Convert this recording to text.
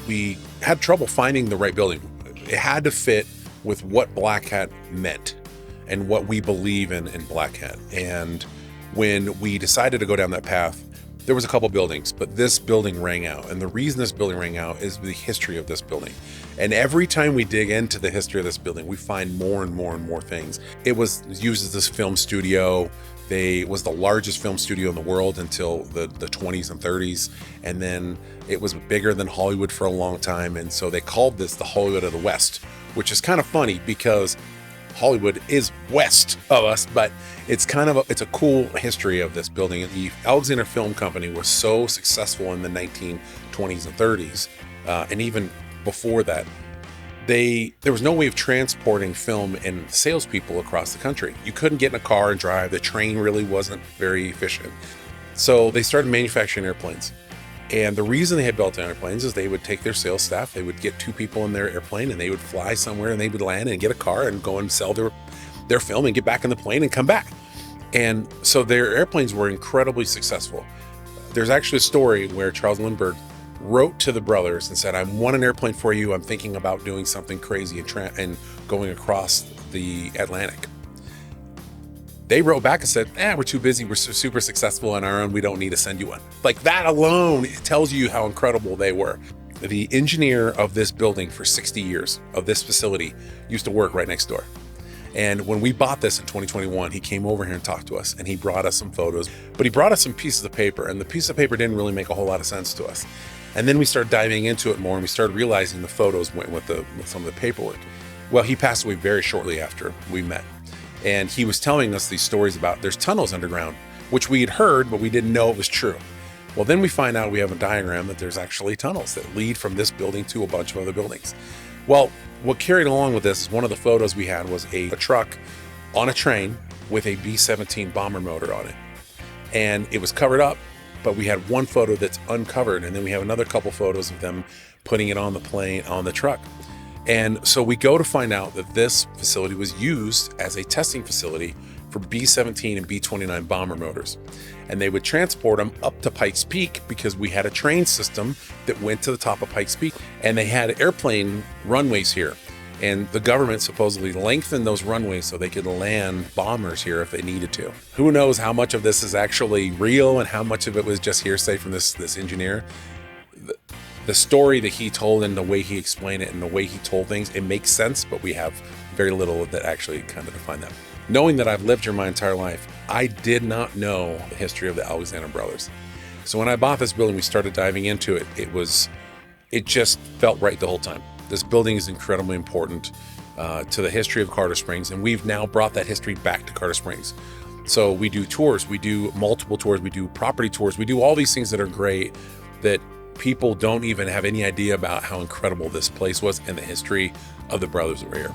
we had trouble finding the right building. It had to fit with what Blackhat meant and what we believe in Blackhat. And when we decided to go down that path, there was a couple buildings, but this building rang out. And the reason this building rang out is the history of this building. And every time we dig into the history of this building, we find more and more and more things. It was used as this film studio. It was the largest film studio in the world until the 20s and 30s. And then it was bigger than Hollywood for a long time. And so they called this the Hollywood of the West, which is kind of funny because Hollywood is west of us, but it's a cool history of this building. The Alexander Film Company was so successful in the 1920s and 30s, and even before that, there was no way of transporting film and salespeople across the country. You couldn't get in a car and drive. The train really wasn't very efficient. So they started manufacturing airplanes. And the reason they had built airplanes is they would take their sales staff, they would get 2 people in their airplane, and they would fly somewhere, and they would land and get a car and go and sell their film and get back in the plane and come back. And so their airplanes were incredibly successful. There's actually a story where Charles Lindbergh wrote to the brothers and said, I want an airplane for you. I'm thinking about doing something crazy and going across the Atlantic. They wrote back and said, we're too busy. We're super successful on our own. We don't need to send you one. Like that alone, it tells you how incredible they were. The engineer of this building for 60 years of this facility used to work right next door. And when we bought this in 2021, he came over here and talked to us, and he brought us some photos, but he brought us some pieces of paper, and the piece of paper didn't really make a whole lot of sense to us. And then we started diving into it more, and we started realizing the photos went with some of the paperwork. Well, he passed away very shortly after we met. And he was telling us these stories about there's tunnels underground, which we had heard, but we didn't know it was true. Well, then we find out we have a diagram that there's actually tunnels that lead from this building to a bunch of other buildings. Well, what carried along with this is one of the photos we had was a truck on a train with a B-17 bomber motor on it. And it was covered up, but we had one photo that's uncovered. And then we have another couple photos of them putting it on the plane, on the truck. And so we go to find out that this facility was used as a testing facility for B-17 and B-29 bomber motors. And they would transport them up to Pikes Peak because we had a train system that went to the top of Pikes Peak. And they had airplane runways here. And the government supposedly lengthened those runways so they could land bombers here if they needed to. Who knows how much of this is actually real and how much of it was just hearsay from this engineer. The story that he told and the way he explained it and the way he told things, it makes sense, but we have very little that actually kind of define that. Knowing that I've lived here my entire life, I did not know the history of the Alexander brothers. So when I bought this building, we started diving into it. It just felt right the whole time. This building is incredibly important to the history of Colorado Springs, and we've now brought that history back to Colorado Springs. So we do tours, we do multiple tours, we do property tours, we do all these things that are great that people don't even have any idea about how incredible this place was and the history of the brothers that were here.